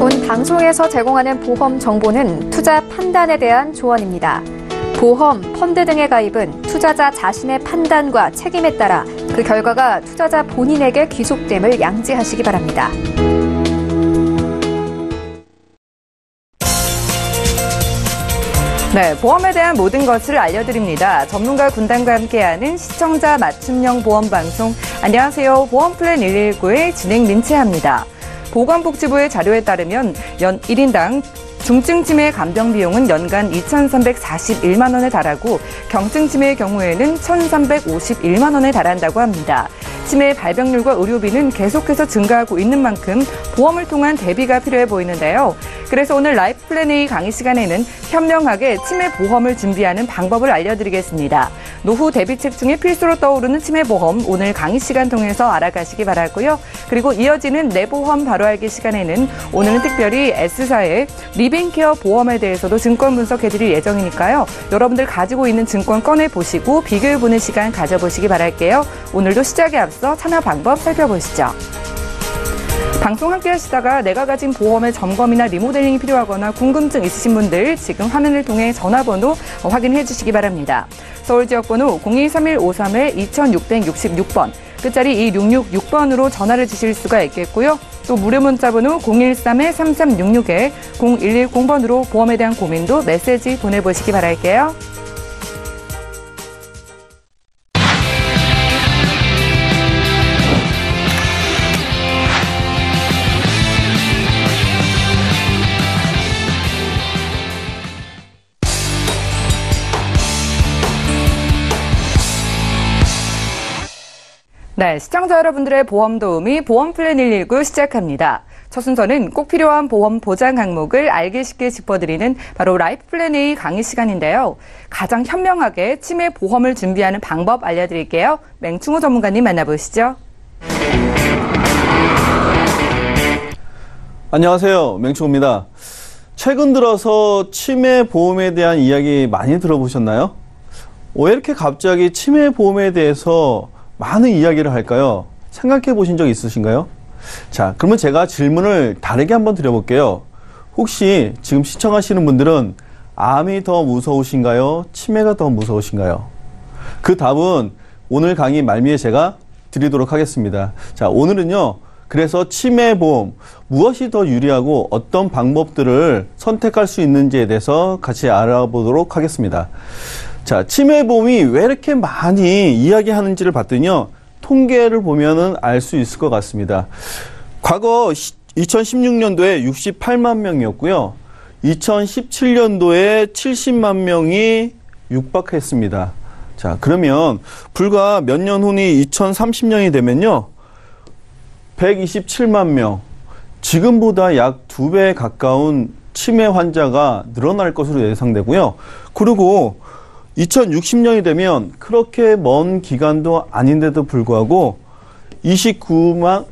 본 방송에서 제공하는 보험 정보는 투자 판단에 대한 조언입니다. 보험, 펀드 등의 가입은 투자자 자신의 판단과 책임에 따라 그 결과가 투자자 본인에게 귀속됨을 양지하시기 바랍니다. 네, 보험에 대한 모든 것을 알려드립니다. 전문가 군단과 함께하는 시청자 맞춤형 보험방송. 안녕하세요. 보험플랜 119의 진행 민채합니다. 보건복지부의 자료에 따르면 연 1인당 중증 치매 간병 비용은 연간 2,341만 원에 달하고 경증 치매의 경우에는 1,351만 원에 달한다고 합니다. 치매 발병률과 의료비는 계속해서 증가하고 있는 만큼 보험을 통한 대비가 필요해 보이는데요. 그래서 오늘 라이프 플랜 A 강의 시간에는 현명하게 치매 보험을 준비하는 방법을 알려드리겠습니다. 노후 대비책 중에 필수로 떠오르는 치매 보험, 오늘 강의 시간 통해서 알아가시기 바라고요. 그리고 이어지는 내 보험 바로 알기 시간에는 오늘은 특별히 S사의 리빙케어 보험에 대해서도 증권 분석해드릴 예정이니까요. 여러분들 가지고 있는 증권 꺼내보시고 비교해보는 시간 가져보시기 바랄게요. 오늘도 시작에 앞서 참여 방법 살펴보시죠. 방송 함께 하시다가 내가 가진 보험의 점검이나 리모델링이 필요하거나 궁금증 있으신 분들 지금 화면을 통해 전화번호 확인해 주시기 바랍니다. 서울지역번호 023-153-2666번, 끝자리 2666번으로 전화를 주실 수가 있겠고요. 또 무료 문자번호 013-3366-0110번으로 보험에 대한 고민도 메시지 보내보시기 바랄게요. 네, 시청자 여러분들의 보험 도우미 보험플랜 119 시작합니다. 첫 순서는 꼭 필요한 보험 보장 항목을 알기 쉽게 짚어드리는 바로 라이프 플랜 A 강의 시간인데요. 가장 현명하게 치매 보험을 준비하는 방법 알려드릴게요. 맹충호 전문가님 만나보시죠. 안녕하세요. 맹충호입니다. 최근 들어서 치매 보험에 대한 이야기 많이 들어보셨나요? 왜 이렇게 갑자기 치매 보험에 대해서 많은 이야기를 할까요? 생각해 보신 적 있으신가요? 자, 그러면 제가 질문을 다르게 한번 드려볼게요. 혹시 지금 시청하시는 분들은 암이 더 무서우신가요? 치매가 더 무서우신가요? 그 답은 오늘 강의 말미에 제가 드리도록 하겠습니다. 자, 오늘은요, 그래서 치매 보험, 무엇이 더 유리하고 어떤 방법들을 선택할 수 있는지에 대해서 같이 알아보도록 하겠습니다. 자, 치매 보험이 왜 이렇게 많이 이야기하는지를 봤더니요, 통계를 보면은 알 수 있을 것 같습니다. 과거 2016년도에 68만 명이었고요. 2017년도에 70만 명이 육박했습니다. 자, 그러면 불과 몇 년 후니 2030년이 되면요, 127만 명, 지금보다 약 2배 가까운 치매 환자가 늘어날 것으로 예상되고요. 그리고 2060년이 되면 그렇게 먼 기간도 아닌데도 불구하고 295만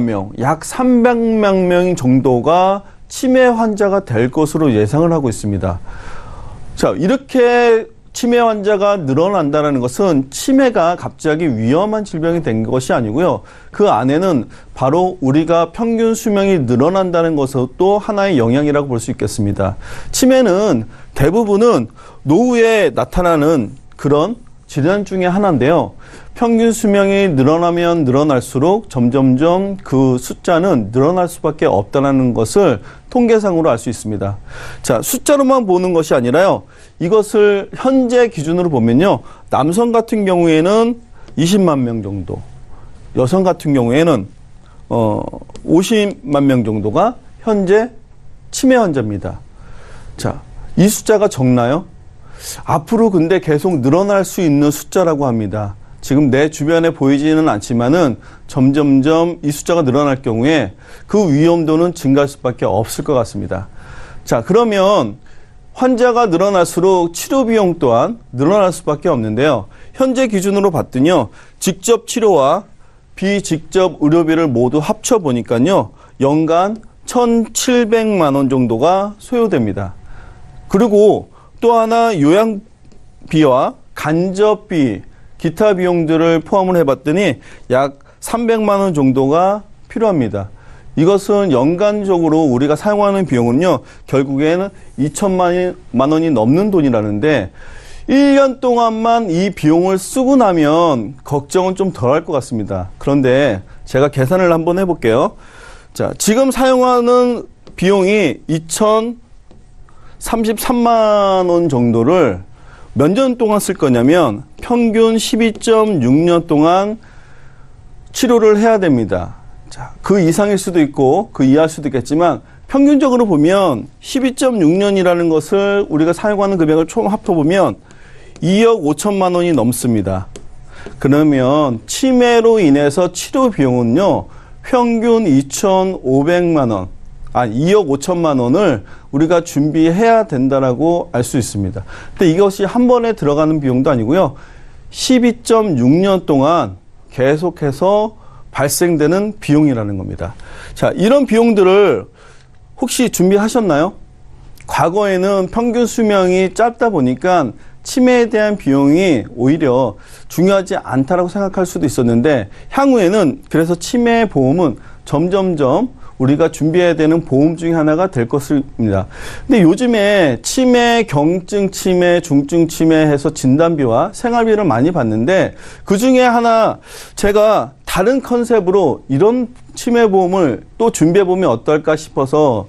명, 약 300만 명 정도가 치매 환자가 될 것으로 예상을 하고 있습니다. 자, 이렇게 치매 환자가 늘어난다는 것은 치매가 갑자기 위험한 질병이 된 것이 아니고요. 그 안에는 바로 우리가 평균 수명이 늘어난다는 것도 하나의 영향이라고 볼 수 있겠습니다. 치매는 대부분은 노후에 나타나는 그런 질환 중에 하나인데요. 평균 수명이 늘어나면 늘어날수록 점점점 그 숫자는 늘어날 수밖에 없다는 것을 통계상으로 알 수 있습니다. 자, 숫자로만 보는 것이 아니라요. 이것을 현재 기준으로 보면요. 남성 같은 경우에는 20만 명 정도, 여성 같은 경우에는 50만 명 정도가 현재 치매 환자입니다. 자, 이 숫자가 적나요? 앞으로 근데 계속 늘어날 수 있는 숫자라고 합니다. 지금 내 주변에 보이지는 않지만은 점점점 이 숫자가 늘어날 경우에 그 위험도는 증가할 수밖에 없을 것 같습니다. 자, 그러면 환자가 늘어날수록 치료 비용 또한 늘어날 수밖에 없는데요. 현재 기준으로 봤더니요, 직접 치료와 비직접 의료비를 모두 합쳐 보니까요, 연간 1,700만 원 정도가 소요됩니다. 그리고 또 하나 요양비와 간접비, 기타 비용들을 포함을 해봤더니 약 300만 원 정도가 필요합니다. 이것은 연간적으로 우리가 사용하는 비용은요, 결국에는 2천만 원이 넘는 돈이라는데, 1년 동안만 이 비용을 쓰고 나면 걱정은 좀 덜할 것 같습니다. 그런데 제가 계산을 한번 해볼게요. 자, 지금 사용하는 비용이 2,033만 원 정도를 몇 년 동안 쓸 거냐면 평균 12.6년 동안 치료를 해야 됩니다. 자, 그 이상일 수도 있고 그 이하일 수도 있겠지만 평균적으로 보면 12.6년이라는 것을 우리가 사용하는 금액을 총 합쳐보면 2억 5천만 원이 넘습니다. 그러면 치매로 인해서 치료 비용은요, 평균 2,500만 원, 2억 5천만 원을 우리가 준비해야 된다라고 알 수 있습니다. 근데 이것이 한 번에 들어가는 비용도 아니고요, 12.6년 동안 계속해서 발생되는 비용이라는 겁니다. 자, 이런 비용들을 혹시 준비하셨나요? 과거에는 평균 수명이 짧다 보니까 치매에 대한 비용이 오히려 중요하지 않다라고 생각할 수도 있었는데, 향후에는 그래서 치매 보험은 점점점 우리가 준비해야 되는 보험 중에 하나가 될 것입니다. 근데 요즘에 치매, 경증 치매, 중증 치매 해서 진단비와 생활비를 많이 받는데, 그 중에 하나 제가 다른 컨셉으로 이런 치매 보험을 또 준비해 보면 어떨까 싶어서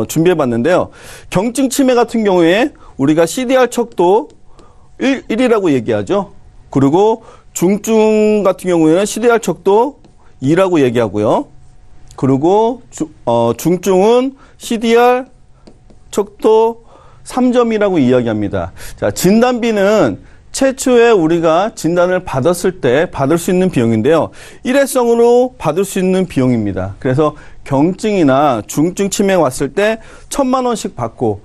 준비해 봤는데요. 경증 치매 같은 경우에 우리가 CDR 척도 1이라고 얘기하죠. 그리고 중증 같은 경우에는 CDR 척도 2라고 얘기하고요. 그리고 중증은 CDR 척도 3점이라고 이야기합니다. 자, 진단비는 최초에 우리가 진단을 받았을 때 받을 수 있는 비용인데요. 일회성으로 받을 수 있는 비용입니다. 그래서 경증이나 중증 치매가 왔을 때 1,000만 원씩 받고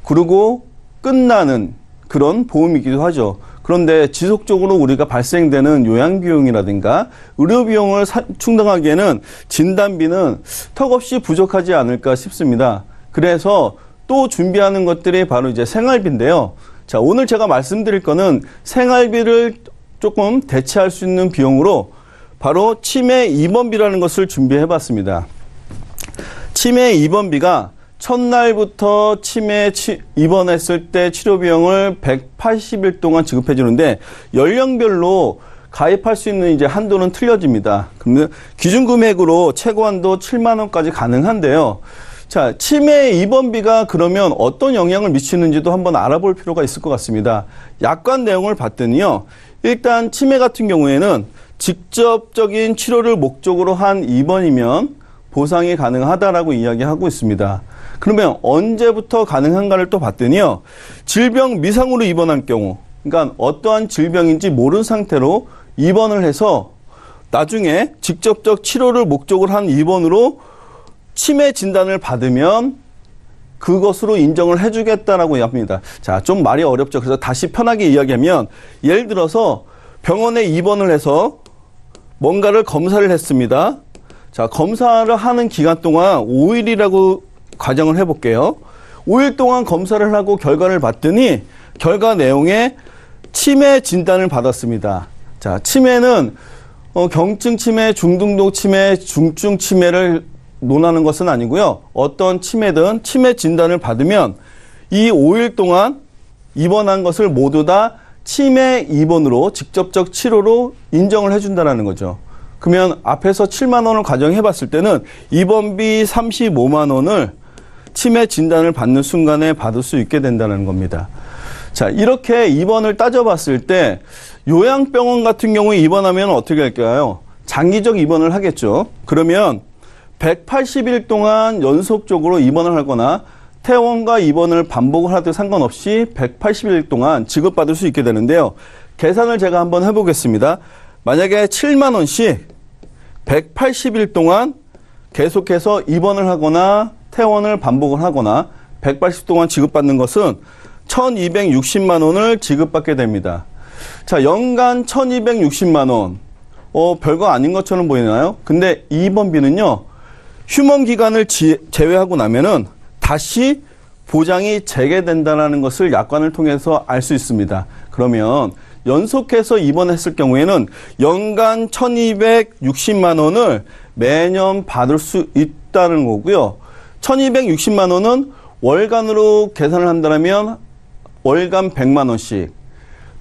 그리고 끝나는 그런 보험이기도 하죠. 그런데 지속적으로 우리가 발생되는 요양비용이라든가 의료비용을 충당하기에는 진단비는 턱없이 부족하지 않을까 싶습니다. 그래서 또 준비하는 것들이 바로 이제 생활비인데요. 자, 오늘 제가 말씀드릴 거는 생활비를 조금 대체할 수 있는 비용으로 바로 치매 입원비라는 것을 준비해 봤습니다. 치매 입원비가 첫날부터 치매 입원했을 때 치료 비용을 180일 동안 지급해 주는데, 연령별로 가입할 수 있는 이제 한도는 틀려집니다. 그러면 기준 금액으로 최고 한도 7만 원까지 가능한데요. 자, 치매 입원비가 그러면 어떤 영향을 미치는지도 한번 알아볼 필요가 있을 것 같습니다. 약관 내용을 봤더니요, 일단 치매 같은 경우에는 직접적인 치료를 목적으로 한 입원이면 보상이 가능하다라고 이야기하고 있습니다. 그러면 언제부터 가능한가를 또 봤더니요, 질병 미상으로 입원한 경우, 그러니까 어떠한 질병인지 모르는 상태로 입원을 해서 나중에 직접적 치료를 목적으로 한 입원으로 치매 진단을 받으면 그것으로 인정을 해주겠다라고 합니다. 자, 좀 말이 어렵죠. 그래서 다시 편하게 이야기하면, 예를 들어서 병원에 입원을 해서 뭔가를 검사를 했습니다. 자, 검사를 하는 기간 동안 5일이라고 가정을 해볼게요. 5일 동안 검사를 하고 결과를 봤더니 결과 내용에 치매 진단을 받았습니다. 자, 치매는 경증 치매, 중등도 치매, 중증 치매를 논하는 것은 아니고요. 어떤 치매든 치매 진단을 받으면 이 5일 동안 입원한 것을 모두 다 치매 입원으로 직접적 치료로 인정을 해준다는 거죠. 그러면 앞에서 7만 원을 가정해 봤을 때는 입원비 35만 원을 치매 진단을 받는 순간에 받을 수 있게 된다는 겁니다. 자, 이렇게 입원을 따져봤을 때 요양병원 같은 경우에 입원하면 어떻게 할까요? 장기적 입원을 하겠죠. 그러면 180일 동안 연속적으로 입원을 하거나 퇴원과 입원을 반복을 하도 상관없이 180일 동안 지급받을 수 있게 되는데요. 계산을 제가 한번 해보겠습니다. 만약에 7만 원씩 180일 동안 계속해서 입원을 하거나 퇴원을 반복을 하거나 180일 동안 지급받는 것은 1,260만 원을 지급받게 됩니다. 자, 연간 1,260만 원. 별거 아닌 것처럼 보이나요? 근데 이 입원비는요, 휴먼 기간을 제외하고 나면은 다시 보장이 재개된다는 것을 약관을 통해서 알 수 있습니다. 그러면 연속해서 입원했을 경우에는 연간 1,260만 원을 매년 받을 수 있다는 거고요. 1,260만 원은 월간으로 계산을 한다면 월간 100만 원씩.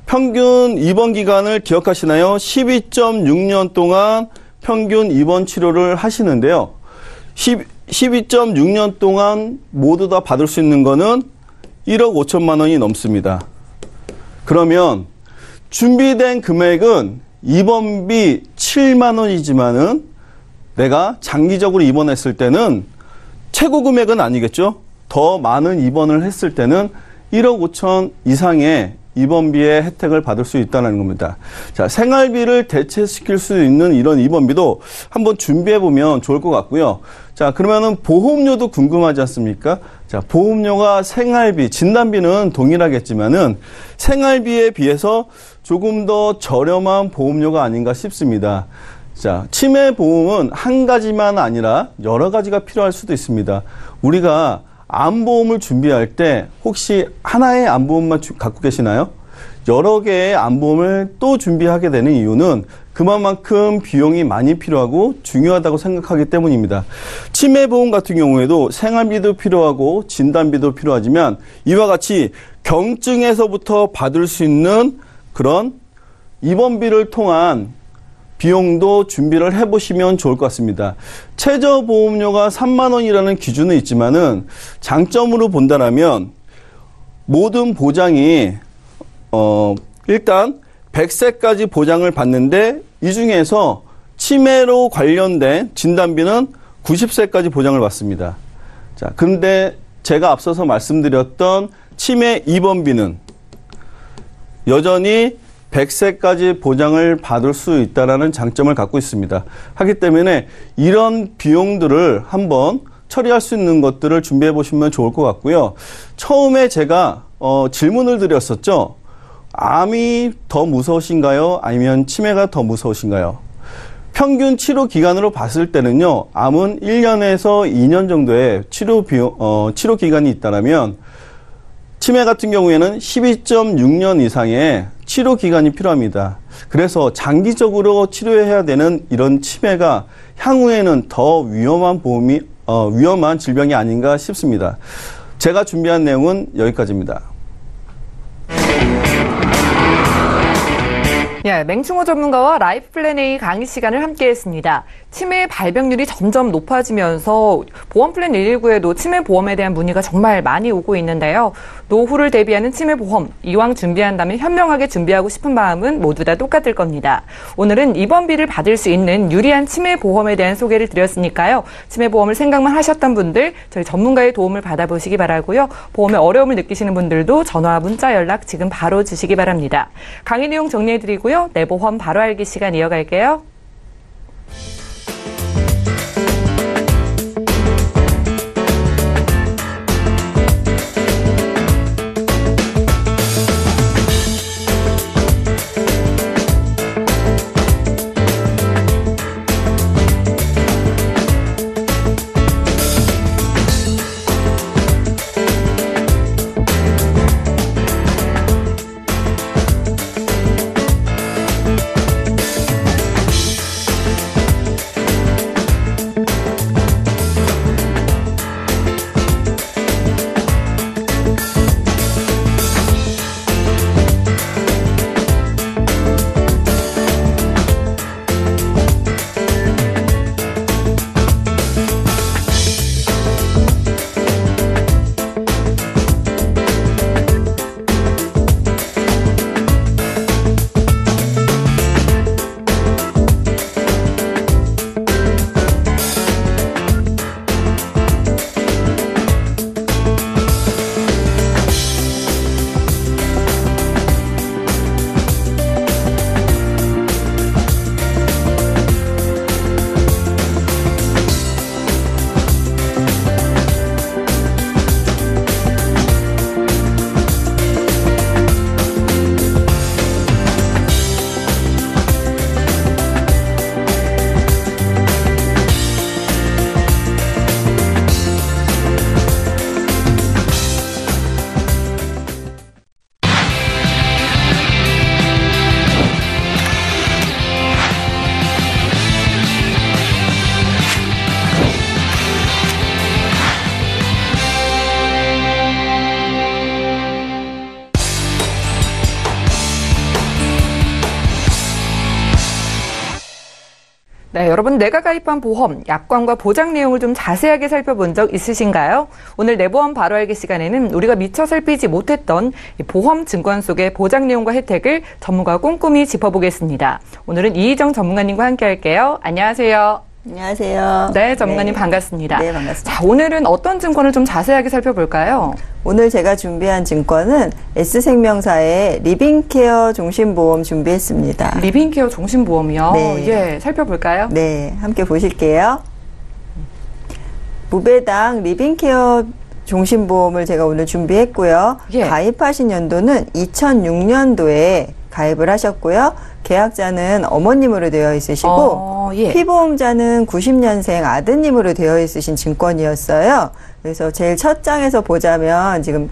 평균 입원 기간을 기억하시나요? 12.6년 동안 평균 입원 치료를 하시는데요. 12.6년 동안 모두 다 받을 수 있는 거는 1억 5천만 원이 넘습니다. 그러면 준비된 금액은 입원비 7만 원이지만은 내가 장기적으로 입원했을 때는 최고 금액은 아니겠죠? 더 많은 입원을 했을 때는 1억 5천 이상의 입원비의 혜택을 받을 수 있다는 겁니다. 자, 생활비를 대체시킬 수 있는 이런 입원비도 한번 준비해 보면 좋을 것 같고요. 자, 그러면은 보험료도 궁금하지 않습니까? 자, 보험료가 생활비, 진단비는 동일하겠지만은 생활비에 비해서 조금 더 저렴한 보험료가 아닌가 싶습니다. 자, 치매 보험은 한 가지만 아니라 여러 가지가 필요할 수도 있습니다. 우리가 암보험을 준비할 때 혹시 하나의 암보험만 갖고 계시나요? 여러 개의 암보험을 또 준비하게 되는 이유는 그만큼 비용이 많이 필요하고 중요하다고 생각하기 때문입니다. 치매보험 같은 경우에도 생활비도 필요하고 진단비도 필요하지만 이와 같이 경증에서부터 받을 수 있는 그런 입원비를 통한 비용도 준비를 해보시면 좋을 것 같습니다. 최저보험료가 3만 원이라는 기준은 있지만은 장점으로 본다면 모든 보장이 일단 100세까지 보장을 받는데 이 중에서 치매로 관련된 진단비는 90세까지 보장을 받습니다. 자, 그런데 제가 앞서서 말씀드렸던 치매 입원비는 여전히 100세까지 보장을 받을 수 있다는 장점을 갖고 있습니다. 하기 때문에 이런 비용들을 한번 처리할 수 있는 것들을 준비해 보시면 좋을 것 같고요. 처음에 제가 질문을 드렸었죠. 암이 더 무서우신가요? 아니면 치매가 더 무서우신가요? 평균 치료 기간으로 봤을 때는요. 암은 1년에서 2년 정도의 치료 기간이 있다면 치매 같은 경우에는 12.6년 이상의 치료 기간이 필요합니다. 그래서 장기적으로 치료해야 되는 이런 치매가 향후에는 더 위험한 질병이 아닌가 싶습니다. 제가 준비한 내용은 여기까지입니다. 예, 맹충호 전문가와 라이프 플랜 A 강의 시간을 함께 했습니다. 치매 발병률이 점점 높아지면서 보험 플랜 119에도 치매 보험에 대한 문의가 정말 많이 오고 있는데요. 노후를 대비하는 치매 보험, 이왕 준비한다면 현명하게 준비하고 싶은 마음은 모두 다 똑같을 겁니다. 오늘은 입원비를 받을 수 있는 유리한 치매 보험에 대한 소개를 드렸으니까요. 치매 보험을 생각만 하셨던 분들, 저희 전문가의 도움을 받아보시기 바라고요. 보험에 어려움을 느끼시는 분들도 전화와 문자 연락 지금 바로 주시기 바랍니다. 강의 내용 정리해드리고요. 내 보험 바로 알기 시간 이어갈게요. 네, 여러분 내가 가입한 보험, 약관과 보장 내용을 좀 자세하게 살펴본 적 있으신가요? 오늘 내 보험 바로 알기 시간에는 우리가 미처 살피지 못했던 이 보험 증권 속의 보장 내용과 혜택을 전문가와 꼼꼼히 짚어보겠습니다. 오늘은 이희정 전문가님과 함께 할게요. 안녕하세요. 안녕하세요. 네, 전문가님 반갑습니다. 네, 반갑습니다. 자, 오늘은 어떤 증권을 좀 자세하게 살펴볼까요? 오늘 제가 준비한 증권은 S생명사의 리빙케어 종신보험 준비했습니다. 리빙케어 종신보험이요? 네. 예, 살펴볼까요? 네, 함께 보실게요. 무배당 리빙케어 종신보험을 제가 오늘 준비했고요. 예. 가입하신 연도는 2006년도에 가입을 하셨고요. 계약자는 어머님으로 되어 있으시고 예. 피보험자는 90년생 아드님으로 되어 있으신 증권이었어요. 그래서 제일 첫 장에서 보자면 지금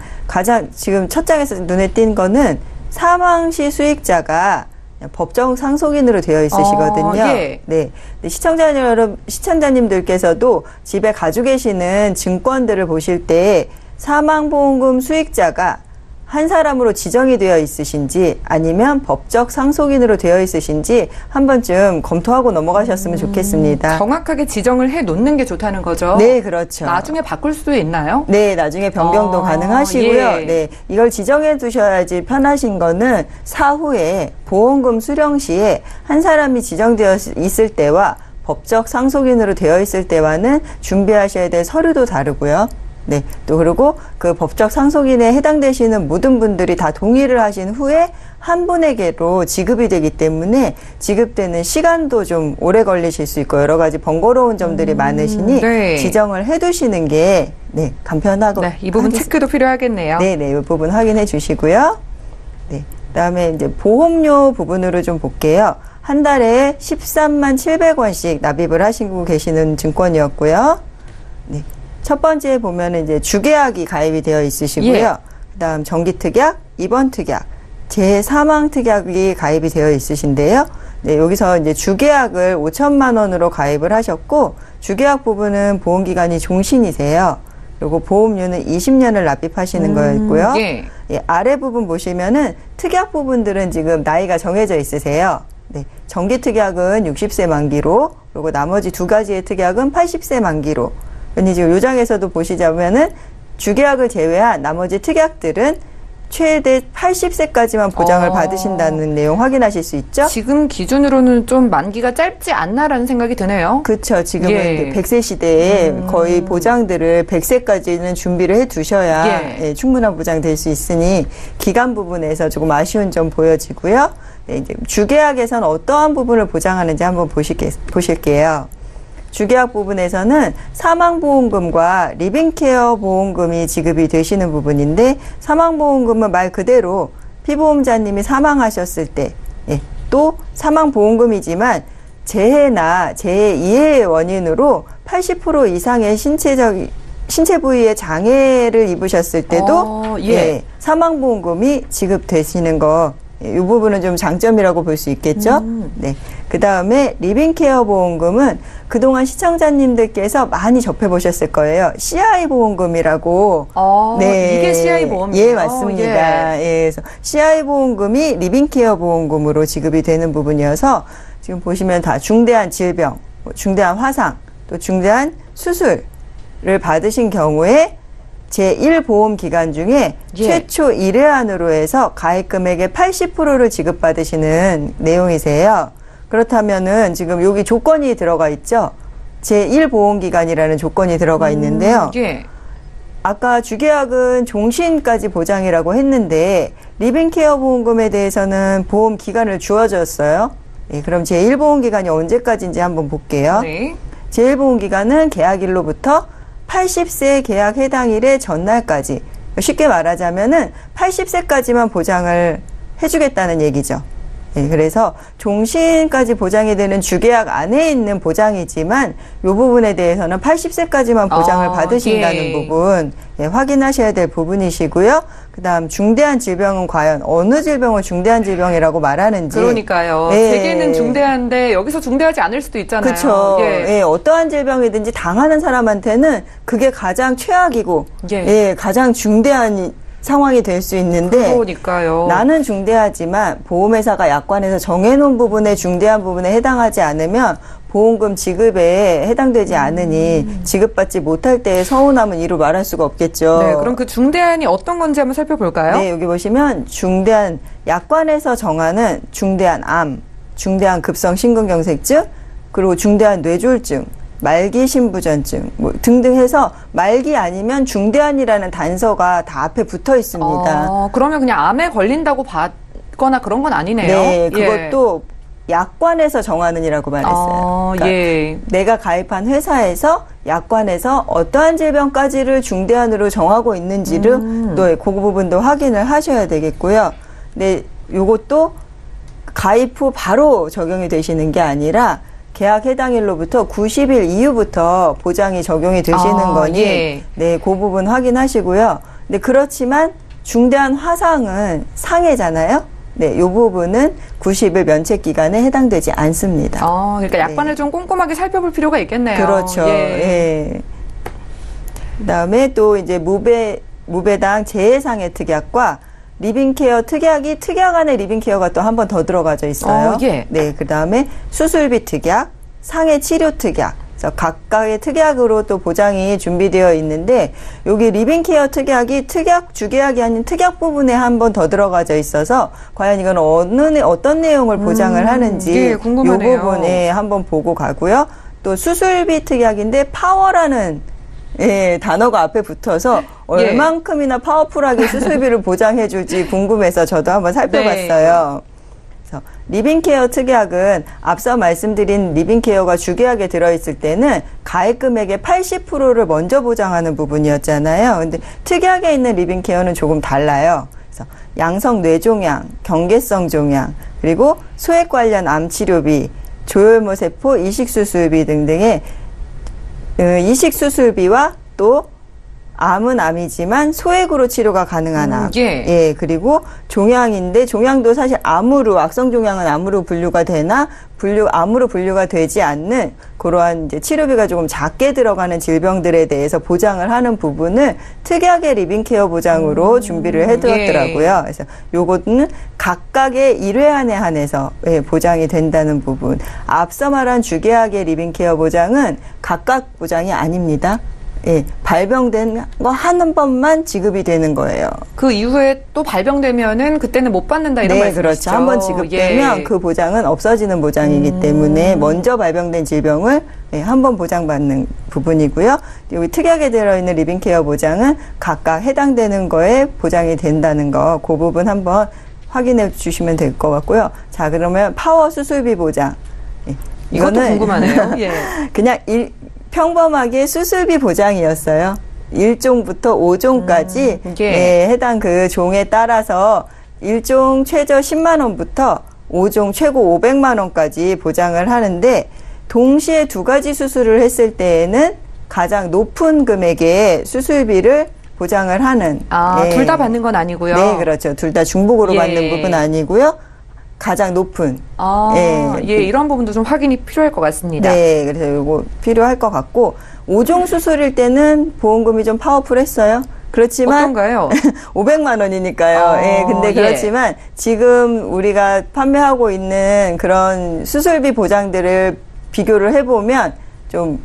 첫 장에서 눈에 띈 거는 사망 시 수익자가 법정 상속인으로 되어 있으시거든요. 예. 네. 시청자님들께서도 집에 가지고 계시는 증권들을 보실 때 사망보험금 수익자가 한 사람으로 지정이 되어 있으신지 아니면 법적 상속인으로 되어 있으신지 한 번쯤 검토하고 넘어가셨으면 좋겠습니다. 정확하게 지정을 해 놓는 게 좋다는 거죠? 네, 그렇죠. 나중에 바꿀 수도 있나요? 네, 나중에 변경도 가능하시고요. 예. 네, 이걸 지정해 두셔야지 편하신 거는 사후에 보험금 수령 시에 한 사람이 지정되어 있을 때와 법적 상속인으로 되어 있을 때와는 준비하셔야 될 서류도 다르고요. 네. 또 그리고 그 법적 상속인에 해당되시는 모든 분들이 다 동의를 하신 후에 한 분에게로 지급이 되기 때문에 지급되는 시간도 좀 오래 걸리실 수 있고 여러 가지 번거로운 점들이 많으시니 네. 지정을 해 두시는 게 네, 간편하고. 네, 이 부분 체크도 필요하겠네요. 네, 이 부분 확인해 주시고요. 네. 그다음에 이제 보험료 부분으로 좀 볼게요. 한 달에 13만 700원씩 납입을 하시고 계시는 증권이었고요. 네. 첫 번째 보면은 이제 주계약이 가입이 되어 있으시고요. 예. 그다음 정기특약, 입원특약, 재사망특약이 가입이 되어 있으신데요. 네, 여기서 이제 주계약을 5천만 원으로 가입을 하셨고 주계약 부분은 보험기간이 종신이세요. 그리고 보험료는 20년을 납입하시는 거였고요. 예. 예, 아래 부분 보시면은 특약 부분들은 지금 나이가 정해져 있으세요. 네, 정기특약은 60세 만기로 그리고 나머지 두 가지의 특약은 80세 만기로. 근데 지금 요 장에서도 보시자면은 주계약을 제외한 나머지 특약들은 최대 80세까지만 보장을 받으신다는 내용 확인하실 수 있죠? 지금 기준으로는 좀 만기가 짧지 않나라는 생각이 드네요. 그렇죠. 지금은 예. 100세 시대에 거의 보장들을 100세까지는 준비를 해 두셔야 예. 예, 충분한 보장 될 수 있으니 기간 부분에서 조금 아쉬운 점 보여지고요. 네, 이제 주계약에서는 어떠한 부분을 보장하는지 한번 보실게요. 주계약 부분에서는 사망보험금과 리빙케어 보험금이 지급이 되시는 부분인데 사망보험금은 말 그대로 피보험자님이 사망하셨을 때 또 사망보험금이지만 재해나 재해 이해의 원인으로 80% 이상의 신체 부위에 장애를 입으셨을 때도 예. 사망보험금이 지급되시는 거 이 부분은 좀 장점이라고 볼 수 있겠죠. 네. 그 다음에 리빙케어 보험금은 그동안 시청자님들께서 많이 접해보셨을 거예요. CI 보험금이라고. 이게 CI 보험이에요? 예, 맞습니다. 예, 그래서 CI 보험금이 리빙케어 보험금으로 지급이 되는 부분이어서 지금 보시면 다 중대한 질병, 중대한 화상, 또 중대한 수술을 받으신 경우에 제1보험 기간 중에 최초 1회안으로 해서 가입 금액의 80%를 지급받으시는 내용이세요. 그렇다면은 지금 여기 조건이 들어가 있죠. 제1보험 기간이라는 조건이 들어가 있는데요. 아까 주계약은 종신까지 보장이라고 했는데 리빙케어 보험금에 대해서는 보험 기간을 주어졌어요. 예, 그럼 제1보험 기간이 언제까지인지 한번 볼게요. 네. 제1보험 기간은 계약일로부터 80세 계약 해당일의 전날까지, 쉽게 말하자면은 80세까지만 보장을 해주겠다는 얘기죠. 네, 그래서 종신까지 보장이 되는 주계약 안에 있는 보장이지만 이 부분에 대해서는 80세까지만 보장을 받으신다는 부분 확인하셔야 될 부분이시고요. 그다음 중대한 질병은 과연 어느 질병을 중대한 질병이라고 말하는지. 그러니까요. 대개는 중대한데 여기서 중대하지 않을 수도 있잖아요. 그렇죠. 어떠한 질병이든지 당하는 사람한테는 그게 가장 최악이고 가장 중대한 상황이 될 수 있는데 그러니까요. 나는 중대하지만 보험회사가 약관에서 정해놓은 부분에 중대한 부분에 해당하지 않으면 보험금 지급에 해당되지 않으니 지급받지 못할 때의 서운함은 이루 말할 수가 없겠죠. 네, 그럼 그 중대한이 어떤 건지 한번 살펴볼까요? 네, 여기 보시면 중대한 약관에서 정하는 중대한 암, 중대한 급성 심근경색증, 그리고 중대한 뇌졸중, 말기 신부전증 뭐 등등 해서 말기 아니면 중대한이라는 단서가 다 앞에 붙어 있습니다. 그러면 그냥 암에 걸린다고 받거나 그런 건 아니네요. 네, 그것도 약관에서 정하는이라고 말했어요. 그러니까 예. 내가 가입한 회사에서 약관에서 어떠한 질병까지를 중대한으로 정하고 있는지를 또 그 부분도 확인을 하셔야 되겠고요. 네, 요것도 가입 후 바로 적용이 되시는 게 아니라 계약 해당일로부터 90일 이후부터 보장이 적용이 되시는 거니 예. 네, 그 부분 확인하시고요. 네, 그렇지만 중대한 화상은 상해잖아요. 네, 요 부분은 90일 면책 기간에 해당되지 않습니다. 그러니까 약관을 좀 꼼꼼하게 살펴볼 필요가 있겠네요. 그렇죠. 예. 그다음에 또 이제 무배당 재해상해 특약과 리빙케어 특약이 특약 안에 리빙케어가 또 한 번 더 들어가져 있어요. 예. 네, 그다음에 수술비 특약, 상해 치료 특약. 그래서 각각의 특약으로 또 보장이 준비되어 있는데 여기 리빙케어 특약이 특약 주계약이 아닌 특약 부분에 한 번 더 들어가져 있어서 과연 이건 어떤 내용을 보장을 하는지 예, 궁금하네요. 이 부분에 한번 보고 가고요. 또 수술비 특약인데 파워라는 단어가 앞에 붙어서 얼만큼이나 파워풀하게 수술비를 보장해 줄지 궁금해서 저도 한번 살펴봤어요. 그래서 리빙케어 특약은 앞서 말씀드린 리빙케어가 주계약에 들어있을 때는 가입 금액의 80%를 먼저 보장하는 부분이었잖아요. 근데 특약에 있는 리빙케어는 조금 달라요. 그래서 양성 뇌종양, 경계성 종양, 그리고 소액 관련 암치료비, 조혈모 세포 이식수술비 등등의 이식수술비와 또 암은 암이지만 소액으로 치료가 가능한 암. 예, 그리고 종양인데 종양도 사실 암으로 악성 종양은 암으로 분류가 되나 암으로 분류가 되지 않는 그러한 이제 치료비가 조금 작게 들어가는 질병들에 대해서 보장을 하는 부분을 특약의 리빙케어 보장으로 준비를 해두었더라고요. 그래서 요거는 각각의 1회안에 한해서 보장이 된다는 부분. 앞서 말한 주계약의 리빙케어 보장은 각각 보장이 아닙니다. 예, 발병된 거 한 번만 지급이 되는 거예요. 그 이후에 또 발병되면은 그때는 못 받는다 이런 말씀이시죠? 그렇죠. 한번 지급되면 그 보장은 없어지는 보장이기 때문에 먼저 발병된 질병을 한 번 보장받는 부분이고요. 여기 특약에 들어있는 리빙케어 보장은 각각 해당되는 거에 보장이 된다는 거, 그 부분 한번 확인해 주시면 될 것 같고요. 자, 그러면 파워 수술비 보장. 이것도 궁금하네요. 예. 그냥 평범하게 수술비 보장이었어요. 1종부터 5종까지 해당 그 종에 따라서 1종 최저 10만 원부터 5종 최고 500만 원까지 보장을 하는데 동시에 두 가지 수술을 했을 때에는 가장 높은 금액의 수술비를 보장을 하는. 둘 다 받는 건 아니고요. 네, 그렇죠. 둘 다 중복으로 받는 부분 아니고요. 가장 높은. 이런 부분도 좀 확인이 필요할 것 같습니다. 네, 그래서 이거 필요할 것 같고 5종 수술일 때는 보험금이 좀 파워풀했어요. 그렇지만 어떤가요? 500만 원이니까요. 근데 그렇지만 지금 우리가 판매하고 있는 그런 수술비 보장들을 비교를 해보면 좀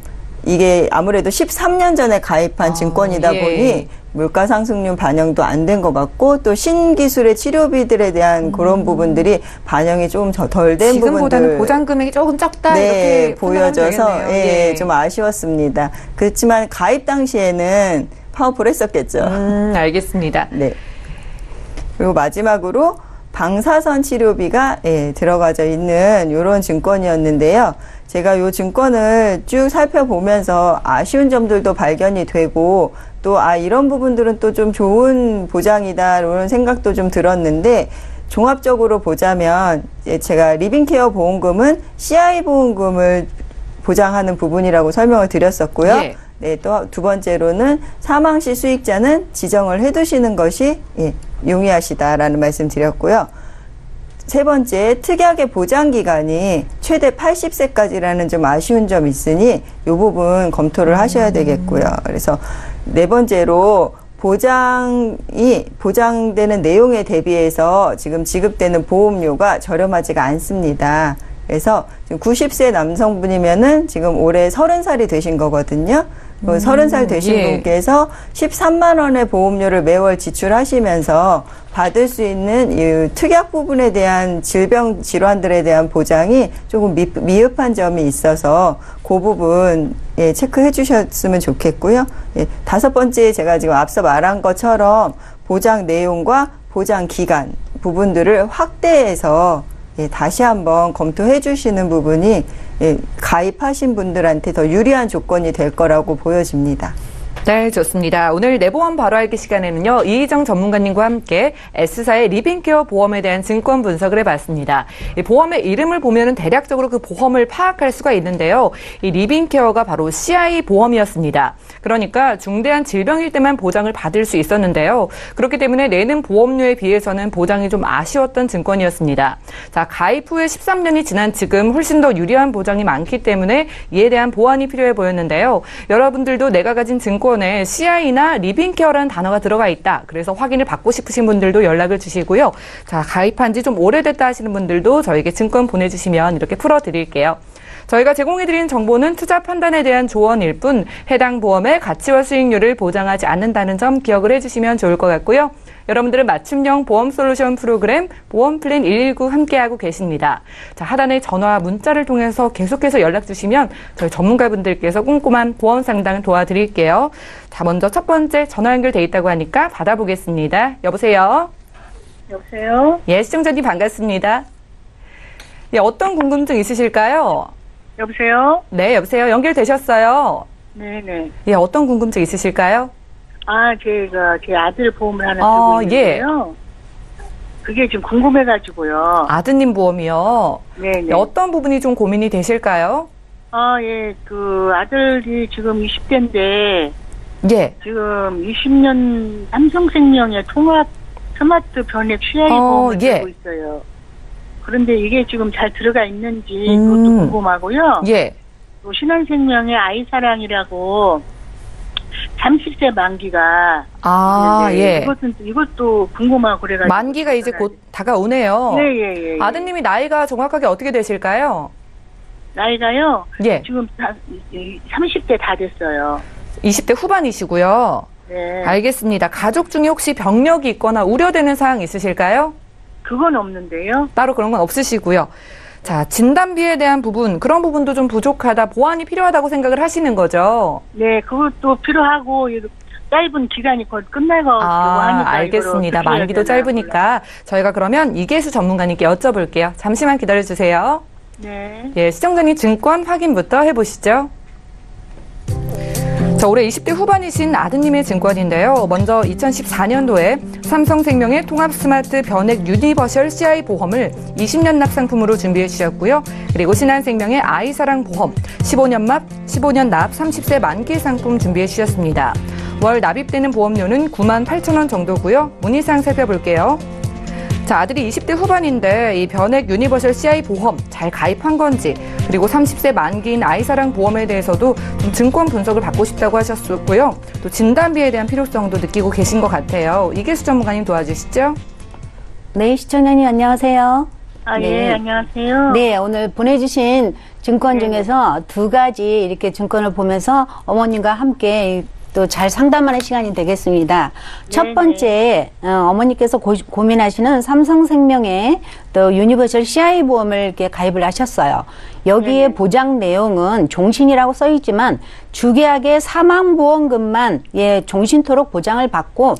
이게 아무래도 13년 전에 가입한 증권이다 보니 물가 상승률 반영도 안 된 것 같고 또 신기술의 치료비들에 대한 그런 부분들이 반영이 좀 덜 된 부분들 지금보다는 보장 금액이 조금 적다 이렇게 보여져서 좀 아쉬웠습니다. 그렇지만 가입 당시에는 파워풀했었겠죠. 알겠습니다. 네. 그리고 마지막으로 방사선 치료비가 들어가져 있는 이런 증권이었는데요. 제가 이 증권을 쭉 살펴보면서 아쉬운 점들도 발견이 되고 또 이런 부분들은 또 좀 좋은 보장이다 이런 생각도 좀 들었는데 종합적으로 보자면 제가 리빙케어 보험금은 CI 보험금을 보장하는 부분이라고 설명을 드렸었고요. 네, 또 두 번째로는 사망 시 수익자는 지정을 해두시는 것이 용이하시다라는 말씀 드렸고요. 세 번째, 특약의 보장 기간이 최대 80세까지라는 좀 아쉬운 점이 있으니 이 부분 검토를 하셔야 되겠고요. 그래서 네 번째로 보장되는 내용에 대비해서 지금 지급되는 보험료가 저렴하지가 않습니다. 그래서 지금 90세 남성분이면은 지금 올해 30살이 되신 거거든요. 30살 되신 예. 분께서 13만 원의 보험료를 매월 지출하시면서 받을 수 있는 이 특약 부분에 대한 질병 질환들에 대한 보장이 조금 미흡한 점이 있어서 그 부분 예, 체크해 주셨으면 좋겠고요. 예, 5번째 제가 지금 앞서 말한 것처럼 보장 내용과 보장 기간 부분들을 확대해서 예, 다시 한번 검토해 주시는 부분이 예, 가입하신 분들한테 더 유리한 조건이 될 거라고 보여집니다. 네, 좋습니다. 오늘 내보험 바로 알기 시간에는요, 이희정 전문가님과 함께 S사의 리빙케어 보험에 대한 증권 분석을 해봤습니다. 이 보험의 이름을 보면은 대략적으로 그 보험을 파악할 수가 있는데요. 이 리빙케어가 바로 CI 보험이었습니다. 그러니까 중대한 질병일 때만 보장을 받을 수 있었는데요. 그렇기 때문에 내는 보험료에 비해서는 보장이 좀 아쉬웠던 증권이었습니다. 자, 가입 후에 13년이 지난 지금 훨씬 더 유리한 보장이 많기 때문에 이에 대한 보완이 필요해 보였는데요. 여러분들도 내가 가진 증권에 CI나 리빙케어라는 단어가 들어가 있다. 그래서 확인을 받고 싶으신 분들도 연락을 주시고요. 자, 가입한 지 좀 오래됐다 하시는 분들도 저에게 증권 보내주시면 이렇게 풀어드릴게요. 저희가 제공해드리는 정보는 투자 판단에 대한 조언일 뿐 해당 보험의 가치와 수익률을 보장하지 않는다는 점 기억을 해주시면 좋을 것 같고요. 여러분들은 맞춤형 보험 솔루션 프로그램 보험 플랜 119 함께하고 계십니다. 자, 하단의 전화와 문자를 통해서 계속해서 연락 주시면 저희 전문가분들께서 꼼꼼한 보험 상담을 도와드릴게요. 자, 먼저 첫 번째 전화 연결돼 있다고 하니까 받아보겠습니다. 여보세요? 여보세요? 예, 시청자님 반갑습니다. 예, 어떤 궁금증 있으실까요? 여보세요? 네, 여보세요. 연결되셨어요. 네네. 예, 어떤 궁금증 있으실까요? 아, 제가 제 아들 보험을 하나 쓰고 있는데요. 그게 좀 궁금해가지고요. 아드님 보험이요. 네네. 예, 어떤 부분이 좀 고민이 되실까요? 아, 예, 아들이 지금 20대인데, 예. 지금 20년 삼성생명의 통합 스마트 변액 CI 보험을 예. 쓰고 있어요. 그런데 이게 지금 잘 들어가 있는지 그것도 궁금하고요. 예. 또 신한생명의 아이사랑이라고 30세 만기가 아, 있는데 예. 이것도 궁금하고 그래가지고 만기가 이제 곧 다가오네요. 예. 아드님이 나이가 정확하게 어떻게 되실까요? 나이가요. 예. 지금 30대 다 됐어요. 20대 후반이시고요. 네. 알겠습니다. 가족 중에 혹시 병력이 있거나 우려되는 사항 있으실까요? 그건 없는데요. 따로 그런 건 없으시고요. 자, 진단비에 대한 부분, 그런 부분도 좀 부족하다, 보완이 필요하다고 생각을 하시는 거죠? 네, 그것도 필요하고 짧은 기간이 곧 끝날 거 하니까 알겠습니다. 만기도 짧으니까 저희가 그러면 이계수 전문가님께 여쭤볼게요. 잠시만 기다려주세요. 네. 예, 시청자님 증권 확인부터 해보시죠. 자, 올해 20대 후반이신 아드님의 증권인데요. 먼저 2014년도에 삼성생명의 통합 스마트 변액 유니버셜 CI 보험을 20년 납 상품으로 준비해 주셨고요. 그리고 신한생명의 아이사랑 보험 15년 납 30세 만기 상품 준비해 주셨습니다. 월 납입되는 보험료는 98,000원 정도고요. 문의사항 살펴볼게요. 자, 아들이 20대 후반인데 이 변액 유니버셜 CI 보험 잘 가입한 건지, 그리고 30세 만기인 아이사랑 보험에 대해서도 좀 증권 분석을 받고 싶다고 하셨고요. 또 진단비에 대한 필요성도 느끼고 계신 것 같아요. 이계수 전문가님 도와주시죠. 네, 시청자님 안녕하세요. 아, 네. 예, 안녕하세요. 네, 오늘 보내주신 증권 중에서 두 가지 이렇게 증권을 보면서 어머님과 함께 또 잘 상담하는 시간이 되겠습니다. 첫 번째, 어머니께서 고민하시는 삼성생명의 또 유니버셜 CI 보험을 이렇게 가입을 하셨어요. 여기에 보장 내용은 종신이라고 써 있지만 주계약의 사망보험금만 종신토록 보장을 받고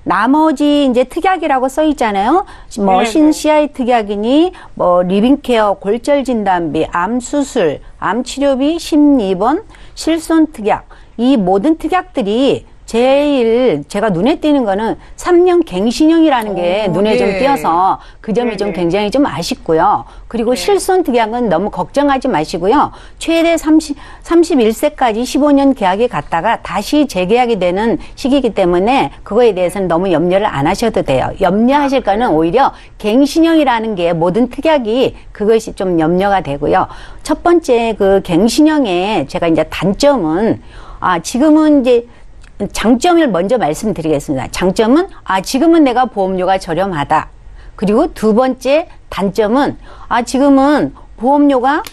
나머지 이제 특약이라고 써 있잖아요. 뭐 CI 특약이니 뭐 리빙케어, 골절 진단비, 암 수술, 암 치료비, 심리입원, 실손 특약, 이 모든 특약들이 제일 제가 눈에 띄는 거는 3년 갱신형이라는 게 눈에 좀 띄어서 그 점이 좀 굉장히 좀 아쉽고요. 그리고 실손 특약은 너무 걱정하지 마시고요. 최대 31세까지 15년 계약이 갔다가 다시 재계약이 되는 시기이기 때문에 그거에 대해서는 너무 염려를 안 하셔도 돼요. 염려하실 거는 오히려 갱신형이라는 게 모든 특약이 그것이 좀 염려가 되고요. 첫 번째 그 갱신형의 제가 이제 단점은 지금은 이제 장점을 먼저 말씀드리겠습니다. 장점은 지금은 내가 보험료가 저렴하다. 그리고 두 번째 단점은 지금은 보험료가